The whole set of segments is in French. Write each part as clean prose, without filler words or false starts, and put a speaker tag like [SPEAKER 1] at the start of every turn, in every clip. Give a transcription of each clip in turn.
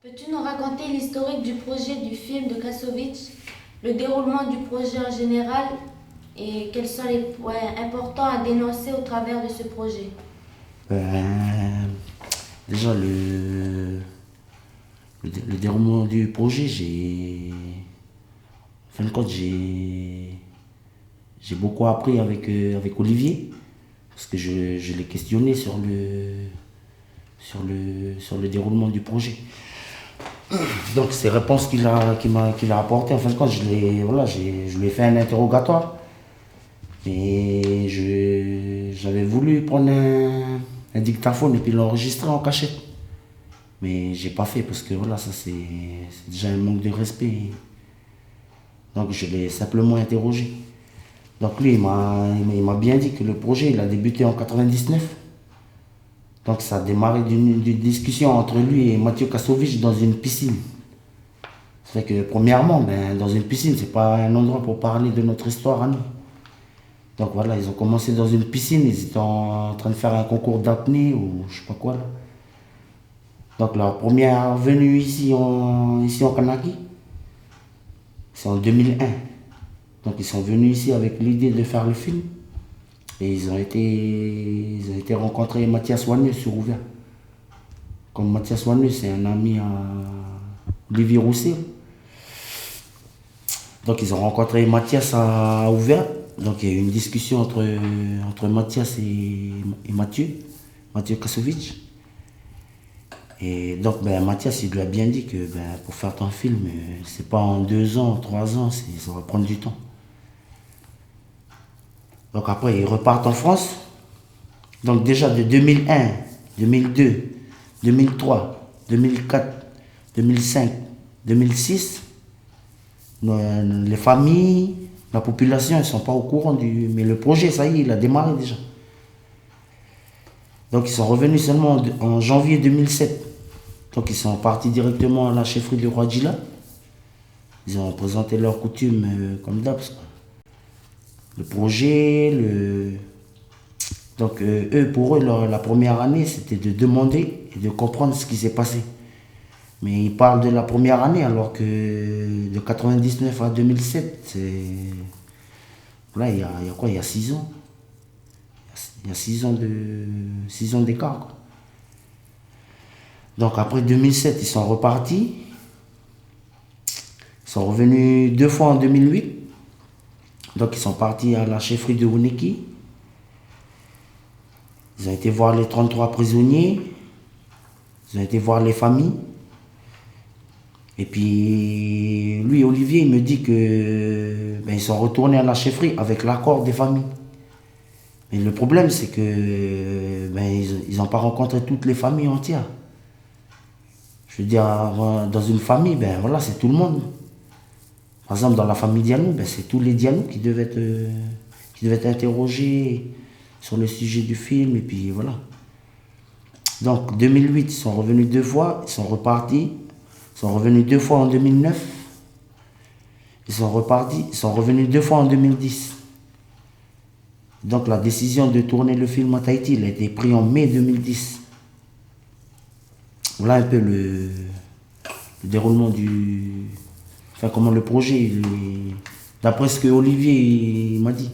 [SPEAKER 1] Peux-tu nous raconter l'historique du projet du film de Kassovitch, le déroulement du projet en général et quels sont les points importants à dénoncer au travers de ce projet?
[SPEAKER 2] Ben, déjà, le déroulement du projet, en fin de compte, j'ai beaucoup appris avec Olivier, parce que je l'ai questionné sur le déroulement du projet. Donc, ces réponses qu'il a apportées, en fin de compte, je lui ai fait un interrogatoire. Et j'avais voulu prendre un dictaphone et puis l'enregistrer en cachette. Mais j'ai pas fait parce que voilà, ça c'est déjà un manque de respect. Donc je l'ai simplement interrogé. Donc lui, il m'a bien dit que le projet, il a débuté en 99. Donc ça a démarré d'une discussion entre lui et Mathieu Kassovitch dans une piscine. C'est vrai que premièrement, dans une piscine, c'est pas un endroit pour parler de notre histoire à nous. Donc voilà, ils ont commencé dans une piscine, ils étaient en train de faire un concours d'apnée ou je sais pas quoi là. Donc leur première venue ici en Kanaki, c'est en 2001. Donc ils sont venus ici avec l'idée de faire le film. Et ils ont été rencontrer Mathias Wannus sur Ouvert. Comme Mathias Wannus, c'est un ami à Olivier Rousset. Donc ils ont rencontré Mathias à Ouvert. Donc il y a eu une discussion entre Mathias et Mathieu Kassovitch. Et donc Mathias il lui a bien dit que pour faire ton film, c'est pas en 2 ans, 3 ans, ça va prendre du temps. Donc après ils repartent en France. Donc déjà de 2001, 2002, 2003, 2004, 2005, 2006, les familles, la population, ils ne sont pas au courant mais le projet, ça y est, il a démarré déjà. Donc ils sont revenus seulement en janvier 2007. Donc ils sont partis directement à la chefferie du roi Djila. Ils ont présenté leurs coutumes comme d'hab. Le projet, donc pour eux, la première année, c'était de demander et de comprendre ce qui s'est passé. Mais ils parlent de la première année alors que de 99 à 2007, là, il y a quoi? Il y a 6 ans. Il y a 6 ans d'écart, quoi. Donc après 2007, ils sont repartis. Ils sont revenus 2 fois en 2008. Donc ils sont partis à la chefferie de Wuniki. Ils ont été voir les 33 prisonniers. Ils ont été voir les familles. Et puis lui, Olivier, il me dit que ils sont retournés à la chefferie avec l'accord des familles. Mais le problème, c'est que ils n'ont pas rencontré toutes les familles entières. Je veux dire, dans une famille, voilà, c'est tout le monde. Par exemple, dans la famille Diallo, c'est tous les Diallo qui devaient être interrogés sur le sujet du film, et puis voilà. Donc, 2008, ils sont revenus 2 fois, ils sont repartis. Ils sont revenus 2 fois en 2009. Ils sont repartis, ils sont revenus 2 fois en 2010. Donc, la décision de tourner le film à Tahiti, elle a été prise en mai 2010. Voilà un peu le déroulement enfin, comment le projet, d'après ce que Olivier m'a dit.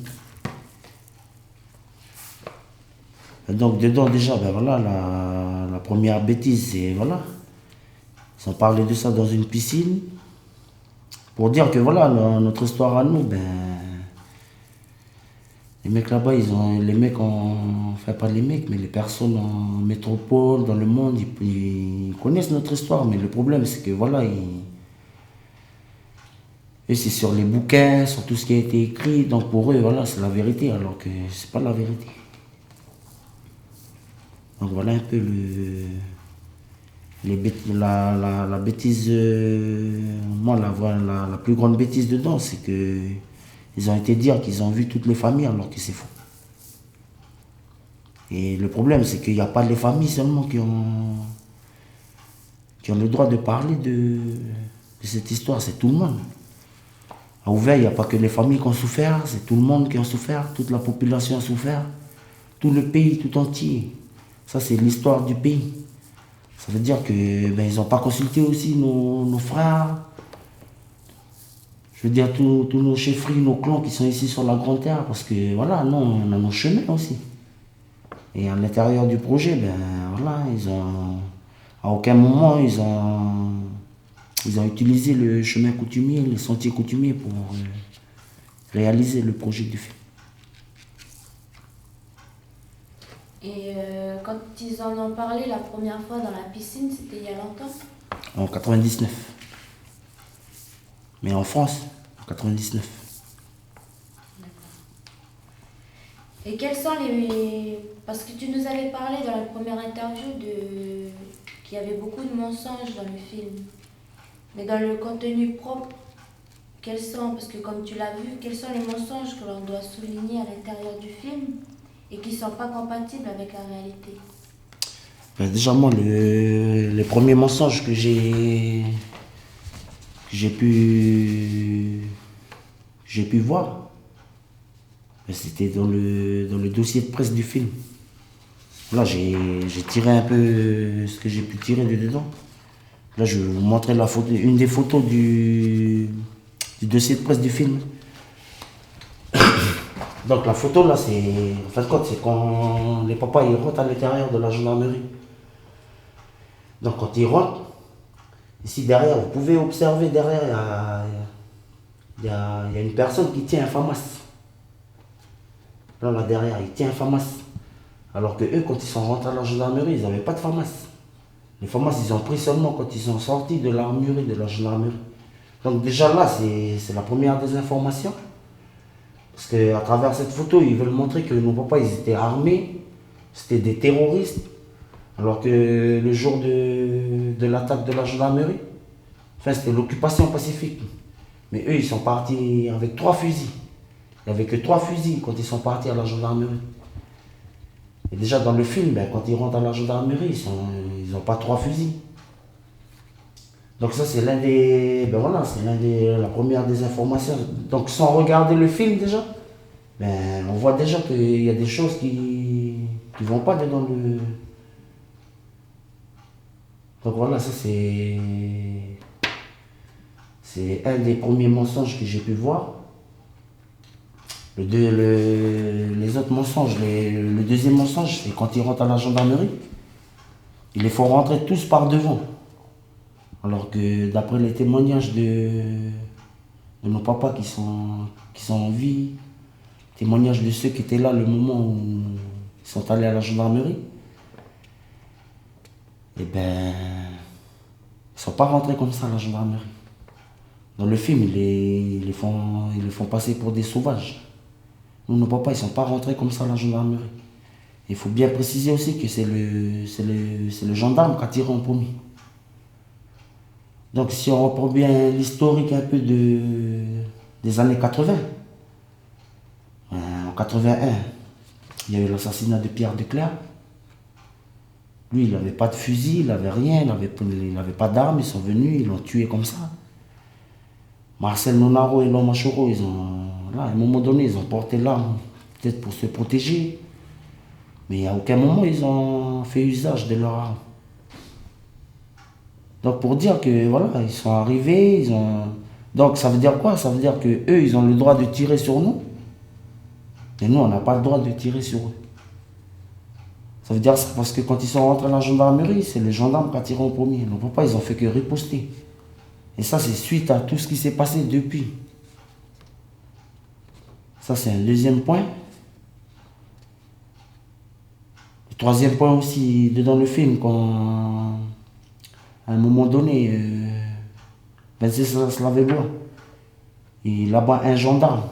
[SPEAKER 2] Et donc, dedans, déjà, voilà, la première bêtise, c'est, voilà, ils ont parlé de ça dans une piscine, pour dire que, voilà, notre histoire à nous, les mecs là-bas, enfin pas les mecs, mais les personnes en métropole, dans le monde, ils connaissent notre histoire, mais le problème, c'est que, voilà, et c'est sur les bouquins, sur tout ce qui a été écrit, donc pour eux, voilà, c'est la vérité, alors que c'est pas la vérité. Donc voilà un peu la bêtise, moi la plus grande bêtise dedans, c'est que ils ont été dire qu'ils ont vu toutes les familles alors que c'est faux. Et le problème, c'est qu'il n'y a pas les familles seulement qui ont le droit de parler de cette histoire, c'est tout le monde. À Ouvert, il n'y a pas que les familles qui ont souffert, c'est tout le monde qui a souffert, toute la population a souffert, tout le pays tout entier. Ça, c'est l'histoire du pays. Ça veut dire que ben, ils n'ont pas consulté aussi nos frères. Je veux dire tous nos chefferies, nos clans qui sont ici sur la Grande Terre. Parce que voilà, nous, on a nos chemins aussi. Et à l'intérieur du projet, ben voilà, à aucun moment ils ont utilisé le chemin coutumier, les sentiers coutumiers pour réaliser le projet du film.
[SPEAKER 1] Et quand ils en ont parlé la première fois dans la piscine, c'était il y a longtemps?
[SPEAKER 2] En 99. Mais en France, en 99.
[SPEAKER 1] Et quels sont les... Parce que tu nous avais parlé dans la première interview qu'il y avait beaucoup de mensonges dans le film. Mais dans le contenu propre, quels sont, parce que comme tu l'as vu, quels sont les mensonges que l'on doit souligner à l'intérieur du film et qui ne sont pas compatibles avec la réalité?
[SPEAKER 2] Ben déjà, moi, les premiers mensonges que j'ai pu voir, ben c'était dans le dossier de presse du film. Là, j'ai tiré un peu ce que j'ai pu tirer de dedans. Là, je vais vous montrer la photo, une des photos du dossier de presse du film. Donc la photo là, en fin de compte, c'est quand les papas ils rentrent à l'intérieur de la gendarmerie. Donc quand ils rentrent, ici derrière, vous pouvez observer derrière, il y a une personne qui tient un FAMAS. Là derrière, il tient un FAMAS. Alors que eux, quand ils sont rentrés à la gendarmerie, ils n'avaient pas de FAMAS. Les FAMAS, ils ont pris seulement quand ils sont sortis de l'armurerie de la gendarmerie. Donc déjà là, c'est la première des informations. Parce qu'à travers cette photo, ils veulent montrer que nos papas, ils étaient armés, c'était des terroristes. Alors que le jour de l'attaque de la gendarmerie, enfin c'était l'occupation pacifique. Mais eux, ils sont partis avec 3 fusils. Il n'y avait que 3 fusils quand ils sont partis à la gendarmerie. Et déjà dans le film, ben, quand ils rentrent à la gendarmerie, ils n'ont pas 3 fusils. Donc ça c'est la première des informations. Donc sans regarder le film déjà, ben, on voit déjà qu'il y a des choses qui ne vont pas dans le... Donc voilà, ça c'est un des premiers mensonges que j'ai pu voir. Les autres mensonges, le deuxième mensonge, c'est quand ils rentrent à la gendarmerie, ils les font rentrer tous par devant. Alors que d'après les témoignages de nos papas qui sont en vie, témoignages de ceux qui étaient là le moment où ils sont allés à la gendarmerie, eh ben, ils ne sont pas rentrés comme ça à la gendarmerie. Dans le film, ils les font passer pour des sauvages. Nous, nos papas, ils ne sont pas rentrés comme ça à la gendarmerie. Il faut bien préciser aussi que c'est le gendarme qui a tiré en premier. Donc si on reprend bien l'historique un peu des années 80, en 81, il y a eu l'assassinat de Pierre Declercq. Lui, il n'avait pas de fusil, il n'avait rien, il n'avait pas d'armes, ils sont venus, ils l'ont tué comme ça. Marcel Nonaro et Loma Choro, à un moment donné, ils ont porté l'arme, peut-être pour se protéger, mais à aucun moment ils ont fait usage de leur arme. Donc pour dire que voilà, ils sont arrivés, donc ça veut dire quoi? Ça veut dire que eux, ils ont le droit de tirer sur nous, et nous, on n'a pas le droit de tirer sur eux. Ça veut dire ça parce que quand ils sont rentrés à la gendarmerie, c'est les gendarmes qui ont tiré en premier. Nos papas, ils ont fait que riposter. Et ça, c'est suite à tout ce qui s'est passé depuis. Ça, c'est un deuxième point. Le troisième point aussi, dans le film, quand à un moment donné, Venceslas Slavebois, il abat un gendarme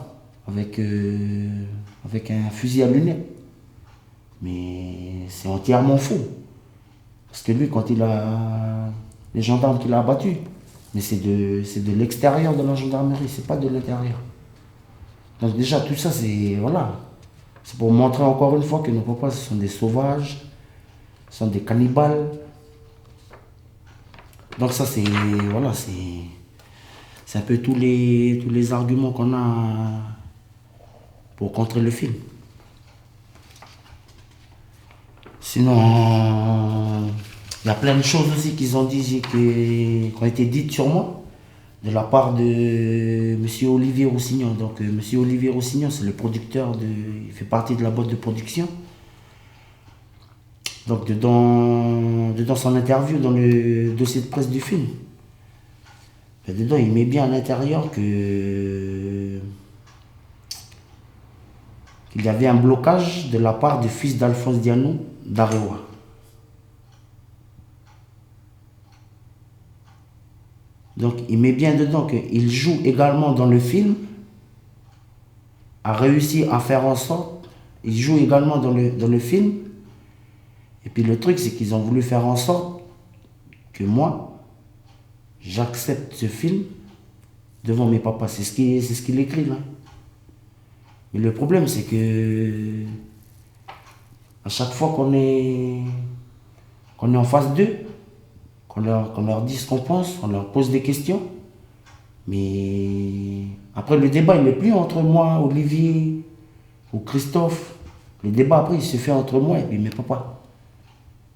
[SPEAKER 2] avec un fusil à lunettes. Mais c'est entièrement faux. Parce que lui, quand les gendarmes qu'il a abattus, mais c'est de l'extérieur de la gendarmerie, c'est pas de l'intérieur. Donc déjà, tout ça, c'est pour montrer encore une fois que nos papas, ce sont des sauvages, ce sont des cannibales. Donc ça, c'est un peu tous les arguments qu'on a pour contrer le film. Sinon, Il y a plein de choses aussi qu'ils ont dit, qui ont été dites sur moi, de la part de Monsieur Olivier Roussillon. Donc, Monsieur Olivier Roussillon, c'est le producteur, il fait partie de la boîte de production. Donc, dedans son interview, dans le dossier de presse du film, dedans, il met bien à l'intérieur qu'il y avait un blocage de la part du fils d'Alphonse Diano, d'Arewa. Donc, il met bien dedans qu'il joue également dans le film, a réussi à faire en sorte, il joue également dans le film. Et puis le truc, c'est qu'ils ont voulu faire en sorte que moi, j'accepte ce film devant mes papas. C'est ce qu'il écrit là. Mais le problème, c'est que à chaque fois qu'on est en face d'eux, qu'on leur dit ce qu'on pense, on leur pose des questions. Mais après, le débat, il n'est plus entre moi, Olivier ou Christophe. Le débat, après, il se fait entre moi et puis mes papas.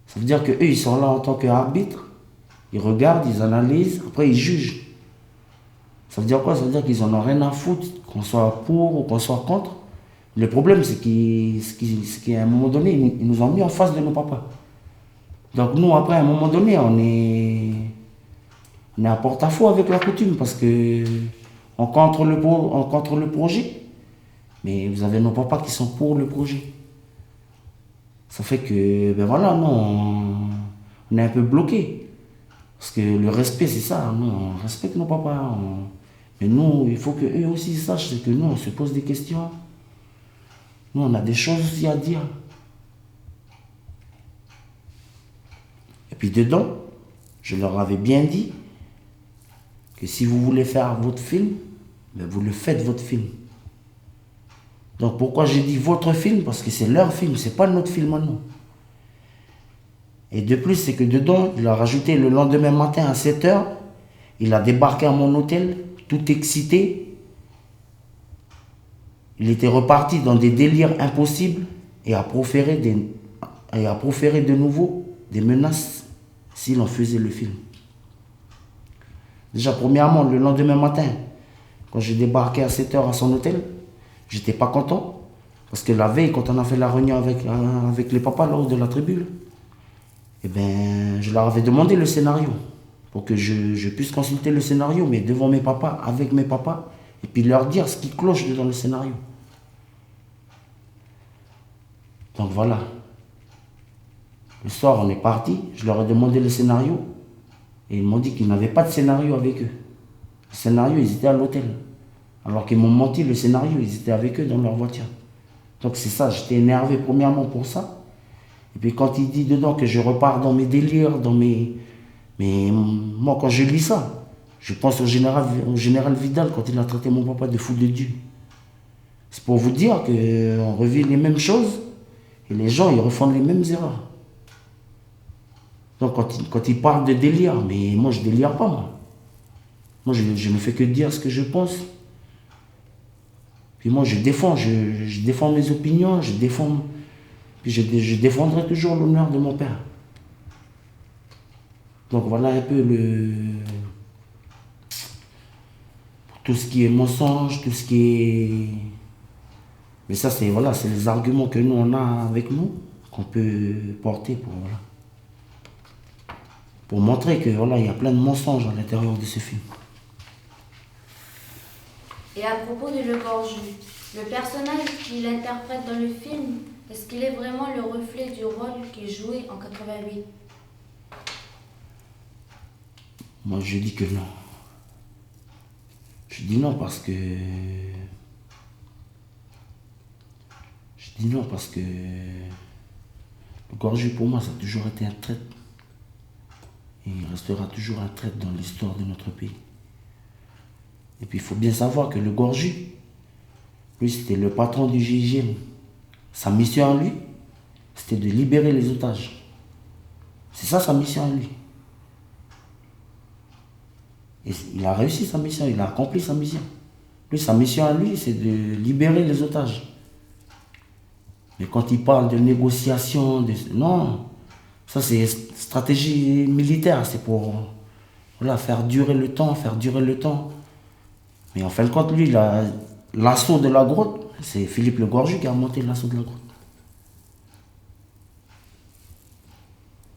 [SPEAKER 2] Ça veut dire qu'eux, ils sont là en tant qu'arbitres. Ils regardent, ils analysent, après ils jugent. Ça veut dire quoi? Ça veut dire qu'ils en ont rien à foutre, qu'on soit pour ou qu'on soit contre. Le problème, c'est qu'à un moment donné, ils nous ont mis en face de nos papas. Donc nous, après, à un moment donné, on est à porte-à-faux avec la coutume parce que on contre le projet. Mais vous avez nos papas qui sont pour le projet. Ça fait que, ben voilà, nous, on est un peu bloqué. Parce que le respect, c'est ça. Nous, on respecte nos papas. Mais nous, il faut qu'eux aussi sachent que nous, on se pose des questions. Nous, on a des choses aussi à dire. Et puis dedans, je leur avais bien dit que si vous voulez faire votre film, ben vous le faites votre film. Donc pourquoi j'ai dit votre film? Parce que c'est leur film, c'est pas notre film à nous. Et de plus, c'est que dedans, il a rajouté le lendemain matin à 7h, il a débarqué à mon hôtel, tout excité. Il était reparti dans des délires impossibles et a proféré de nouveau des menaces s'il en faisait le film. Déjà, premièrement, le lendemain matin, quand j'ai débarqué à 7h à son hôtel, j'étais pas content. Parce que la veille, quand on a fait la réunion avec les papas là-haut de la tribune, eh ben, je leur avais demandé le scénario. Pour que je puisse consulter le scénario, mais devant mes papas, avec mes papas, et puis leur dire ce qui cloche dans le scénario. Donc voilà. Le soir, on est parti, je leur ai demandé le scénario, et ils m'ont dit qu'ils n'avaient pas de scénario avec eux. Le scénario, ils étaient à l'hôtel. Alors qu'ils m'ont menti, le scénario, ils étaient avec eux dans leur voiture. Donc c'est ça, j'étais énervé premièrement pour ça. Et puis quand il dit dedans que je repars dans mes délires, Mais moi, quand je lis ça, je pense au général Vidal quand il a traité mon papa de fou de Dieu. C'est pour vous dire qu'on revit les mêmes choses et les gens, ils refont les mêmes erreurs. Donc quand ils parlent de délire, mais moi, je délire pas, moi. Moi, je ne fais que dire ce que je pense. Puis moi, je défends mes opinions, puis je défendrai toujours l'honneur de mon père. Donc voilà un peu tout ce qui est mensonge, tout ce qui est... Mais ça, c'est les arguments que nous, on a avec nous, qu'on peut porter pour montrer que il y a plein de mensonges à l'intérieur de ce film.
[SPEAKER 1] Et à propos de Le Gorju, le personnage qu'il interprète dans le film, est-ce qu'il est vraiment le reflet du rôle qu'il jouait en 88?
[SPEAKER 2] Moi, je dis que non. Je dis non parce que... Le Gorju, pour moi, ça a toujours été un traître. Et il restera toujours un traître dans l'histoire de notre pays. Et puis, il faut bien savoir que le Gorju, lui, c'était le patron du GIGN. Sa mission à lui, c'était de libérer les otages. C'est ça sa mission à lui. Et il a réussi sa mission, il a accompli sa mission. Lui, sa mission à lui, c'est de libérer les otages. Mais quand il parle de négociation, non, ça c'est stratégie militaire, c'est pour voilà, faire durer le temps, faire durer le temps. Mais en fin de compte, lui, l'assaut de la grotte, c'est Philippe Le Gorgui qui a monté l'assaut de la grotte.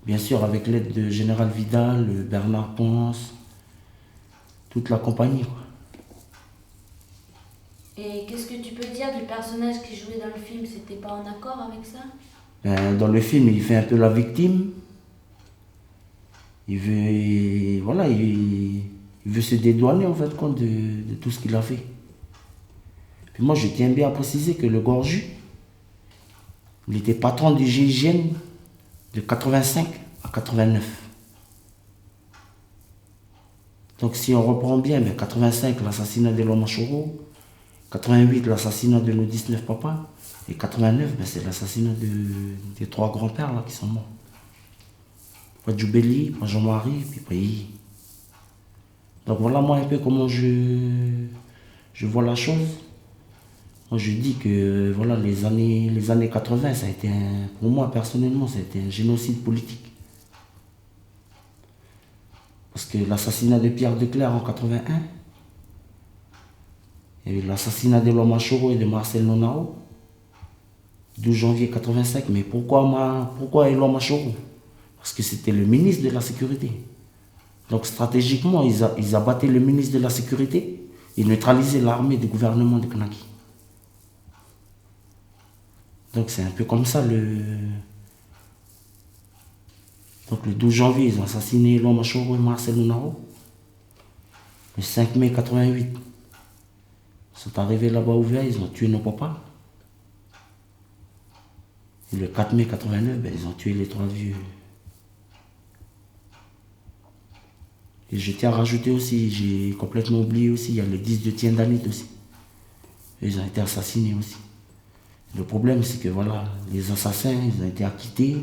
[SPEAKER 2] Bien sûr, avec l'aide de Général Vidal, Bernard Ponce, toute la compagnie, quoi.
[SPEAKER 1] Et qu'est-ce que tu peux dire du personnage qui jouait dans le film? C'était pas en accord avec ça?
[SPEAKER 2] Dans le film, il fait un peu la victime. Voilà, il veut se dédouaner en fin de compte de tout ce qu'il a fait. Puis moi, je tiens bien à préciser que Le Gorgui, il était patron du GIGN de 85 à 89. Donc si on reprend bien, 85, l'assassinat de l'homme Choro, 88, l'assassinat de nos 19 papas, et 89, c'est l'assassinat des 3 grands-pères là qui sont morts. Pas Djoubeli, pas Jean-Marie, puis pas Yi. Donc voilà moi un peu comment je vois la chose. Moi je dis que voilà, les années 80, ça a été pour moi personnellement, ça a été un génocide politique. Parce que l'assassinat de Pierre Declercq en 81, il y a eu l'assassinat de Loma Choro et de Marcel Nonao, 12 janvier 85. Mais pourquoi Loma Choro? Parce que c'était le ministre de la Sécurité. Donc stratégiquement, ils abattaient le ministre de la Sécurité et neutralisaient l'armée du gouvernement de Conakry. Donc c'est un peu comme ça Donc le 12 janvier, ils ont assassiné Loma Choro et Marcel Nonao. Le 5 mai 88, ils sont arrivés là-bas au VA, ils ont tué nos papas. Et le 4 mai 89, ils ont tué les 3 vieux. Et je tiens à rajouter aussi, j'ai complètement oublié aussi, il y a les 10 de Tiendanit aussi. Ils ont été assassinés aussi. Le problème, c'est que voilà, les assassins, ils ont été acquittés,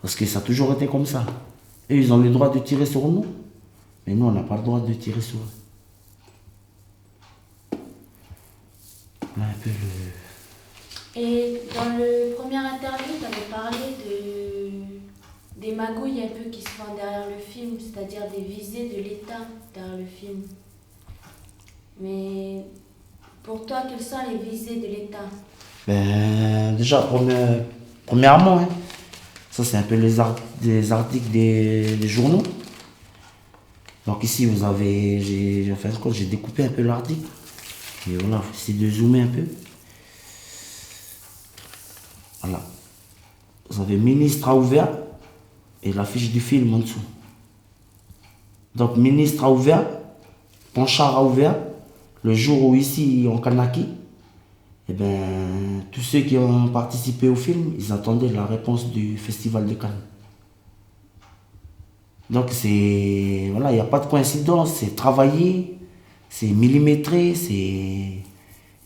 [SPEAKER 2] parce que ça a toujours été comme ça. Et ils ont le droit de tirer sur nous, mais nous, on n'a pas le droit de tirer sur eux. Voilà un peu
[SPEAKER 1] Et dans le premier interview, tu avais parlé des magouilles un peu qui se font derrière le film, c'est-à-dire des visées de l'État derrière le film. Mais pour toi, quelles sont les visées de l'État?
[SPEAKER 2] Déjà, premièrement, hein, ça c'est un peu des articles des journaux. Donc ici, vous avez, j'ai découpé un peu l'article. Et voilà, faut essayer de zoomer un peu. Voilà. Vous avez ministre a ouvert et la fiche du film en dessous. Donc ministre a ouvert, Ponchard a ouvert, le jour où ici en Conakry, tous ceux qui ont participé au film, ils attendaient la réponse du Festival de Cannes. Donc c'est, voilà, il n'y a pas de coïncidence, c'est travaillé, c'est millimétré,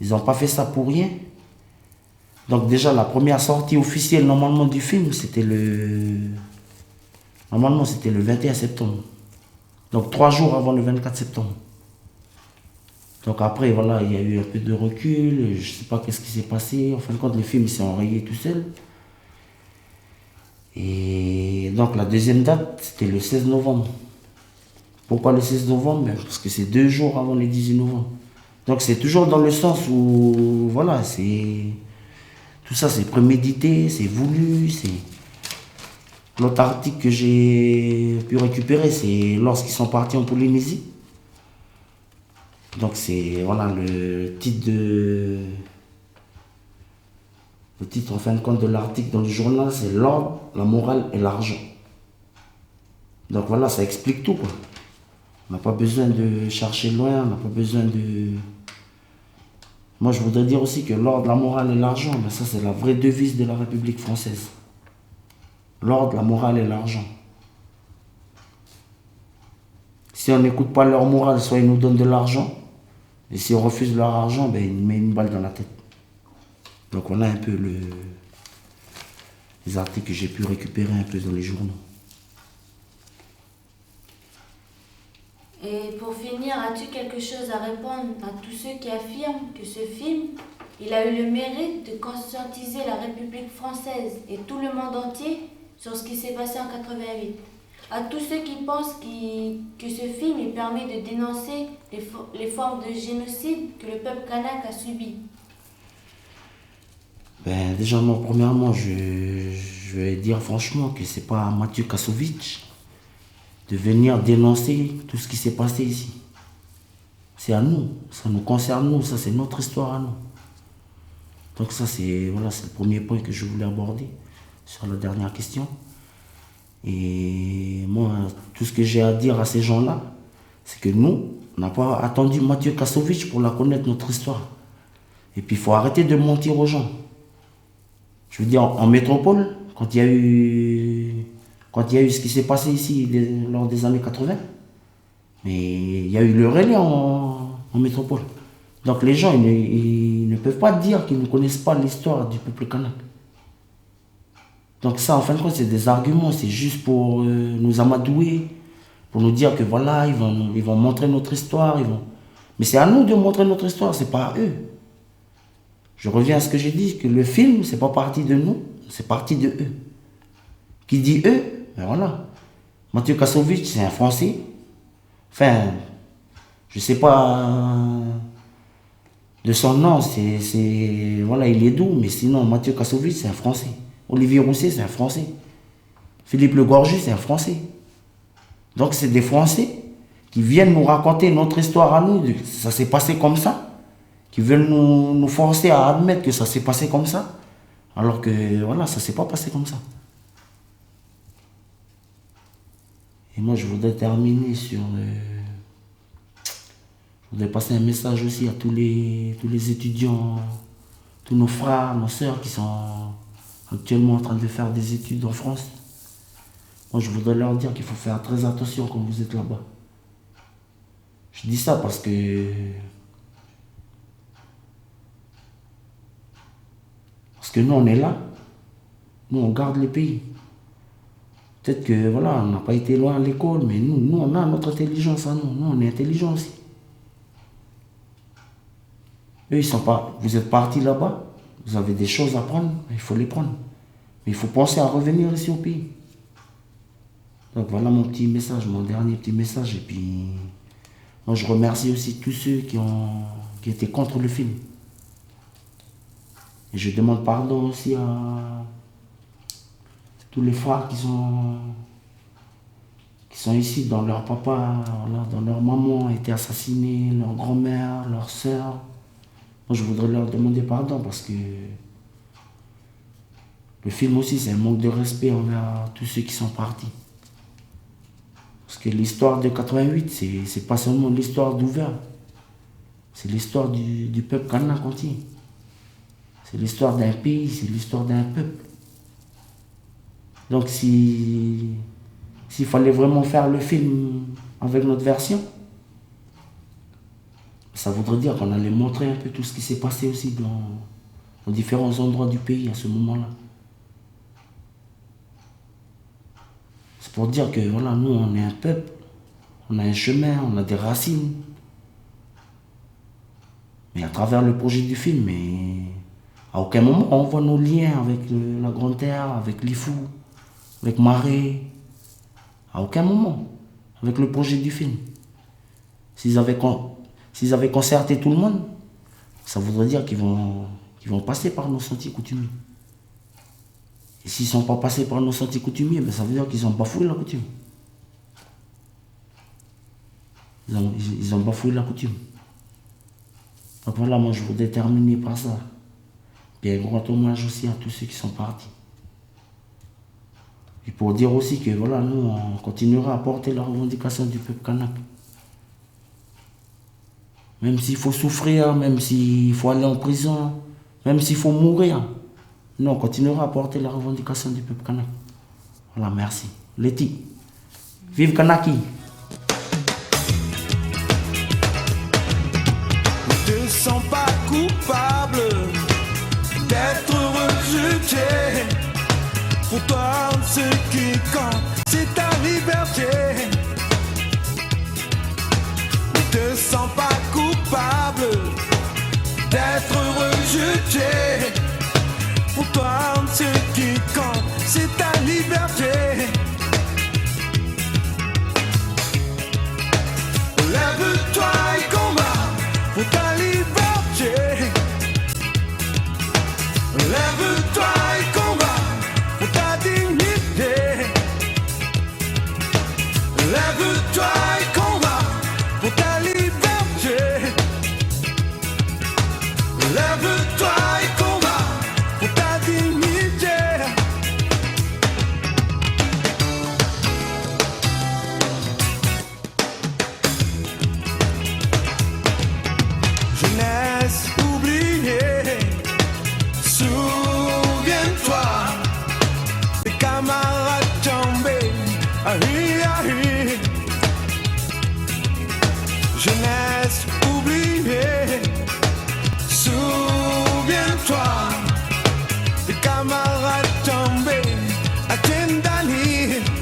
[SPEAKER 2] ils n'ont pas fait ça pour rien. Donc déjà la première sortie officielle normalement du film, c'était le 21 septembre. Donc 3 jours avant le 24 septembre. Donc après, voilà, il y a eu un peu de recul, je ne sais pas qu'est-ce qui s'est passé. En fin de compte, le film s'est enrayé tout seul. Et donc la deuxième date, c'était le 16 novembre. Pourquoi le 16 novembre? Parce que c'est 2 jours avant le 18 novembre. Donc c'est toujours dans le sens où, voilà, tout ça c'est prémédité, c'est voulu, L'autre article que j'ai pu récupérer, c'est lorsqu'ils sont partis en Polynésie. Donc c'est, voilà, le titre en fin de compte de l'article dans le journal, c'est l'ordre, la morale et l'argent. Donc voilà, ça explique tout, quoi. On n'a pas besoin de chercher loin, on n'a pas besoin de... Moi je voudrais dire aussi que l'ordre, la morale et l'argent, ça c'est la vraie devise de la République française. L'ordre, la morale et l'argent. Si on n'écoute pas leur morale, soit ils nous donnent de l'argent, et si on refuse leur argent, ils nous mettent une balle dans la tête. Donc voilà un peu les articles que j'ai pu récupérer un peu dans les journaux.
[SPEAKER 1] Et pour finir, as-tu quelque chose à répondre à tous ceux qui affirment que ce film, il a eu le mérite de conscientiser la République française et tout le monde entier sur ce qui s'est passé en 88? À tous ceux qui pensent que ce film il permet de dénoncer les formes de génocide que le peuple kanak a subi.
[SPEAKER 2] Ben, déjà, moi, premièrement, je vais dire franchement que c'est pas à Mathieu Kassovitch de venir dénoncer tout ce qui s'est passé ici. C'est à nous, ça nous concerne nous, ça c'est notre histoire à nous. Donc ça c'est voilà, c'est le premier point que je voulais aborder sur la dernière question. Et moi, tout ce que j'ai à dire à ces gens-là, c'est que nous, on n'a pas attendu Mathieu Kassovitch pour la connaître notre histoire. Et puis il faut arrêter de mentir aux gens. Je veux dire, en métropole, quand il y a eu ce qui s'est passé ici lors des années 80, mais il y a eu le relais en métropole. Donc les gens, ils ne peuvent pas dire qu'ils ne connaissent pas l'histoire du peuple kanak. Donc ça, en fin de compte, c'est des arguments, c'est juste pour nous amadouer, pour nous dire que voilà, ils vont montrer notre histoire, mais c'est à nous de montrer notre histoire, c'est pas à eux. Je reviens à ce que j'ai dit, que le film, c'est pas parti de nous, c'est parti de eux. Qui dit eux, ben voilà. Mathieu Kassovitch, c'est un Français. Enfin, je sais pas de son nom, voilà, il est doux, mais sinon, Mathieu Kassovitch, c'est un Français. Olivier Rousset, c'est un Français. Philippe Le Gorgis, c'est un Français. Donc, c'est des Français qui viennent nous raconter notre histoire à nous, ça s'est passé comme ça, qui veulent nous forcer à admettre que ça s'est passé comme ça, alors que, voilà, ça s'est pas passé comme ça. Et moi, je voudrais terminer sur... je voudrais passer un message aussi à tous les étudiants, tous nos frères, nos sœurs qui sont actuellement en train de faire des études en France. Moi, je voudrais leur dire qu'il faut faire très attention quand vous êtes là-bas. Je dis ça parce que nous, on est là. Nous, on garde le pays. Peut-être que, voilà, on n'a pas été loin à l'école, mais nous, on a notre intelligence à nous. Nous, on est intelligents aussi. Eux, ils sont pas... Vous êtes partis là-bas, vous avez des choses à prendre, il faut les prendre. Mais il faut penser à revenir ici au pays. Donc voilà mon petit message, mon dernier petit message. Et puis, moi, je remercie aussi tous ceux qui étaient contre le film. Et je demande pardon aussi à tous les frères qui sont ici, dont leur papa, voilà, dont leur maman a été assassinée, leur grand-mère, leur soeur. Moi, je voudrais leur demander pardon parce que le film aussi, c'est un manque de respect envers tous ceux qui sont partis. Parce que l'histoire de 88, c'est pas seulement l'histoire d'Ouvert. C'est l'histoire du peuple kanak entier. C'est l'histoire d'un pays, c'est l'histoire d'un peuple. Donc s'il fallait vraiment faire le film avec notre version, ça voudrait dire qu'on allait montrer un peu tout ce qui s'est passé aussi dans différents endroits du pays à ce moment-là. C'est pour dire que voilà, nous on est un peuple, on a un chemin, on a des racines. Mais à travers le projet du film, à aucun moment on voit nos liens avec la Grande Terre, avec l'Ifou, avec Marais. À aucun moment. Avec le projet du film. S'ils avaient concerté tout le monde, ça voudrait dire qu'ils vont passer par nos sentiers coutumiers. Et s'ils ne sont pas passés par nos sentiers coutumiers, ben ça veut dire qu'ils ont bafoué la coutume. Ils ont bafoué la coutume. Donc voilà, moi je voudrais terminer par ça. Puis un grand hommage aussi à tous ceux qui sont partis. Et pour dire aussi que voilà, nous on continuera à porter la revendication du peuple kanak. Même s'il faut souffrir, même s'il faut aller en prison, même s'il faut mourir, nous on continuera à porter la revendication du peuple kanak. Voilà, merci. Leti, vive Kanaki!
[SPEAKER 3] Ne te sens pas coupable d'être rejeté. Pour toi, ce qui compte, c'est ta liberté. Ne te sens pas coupable d'être rejeté. Pour toi, ce qui compte, c'est ta liberté. tomber, attendani.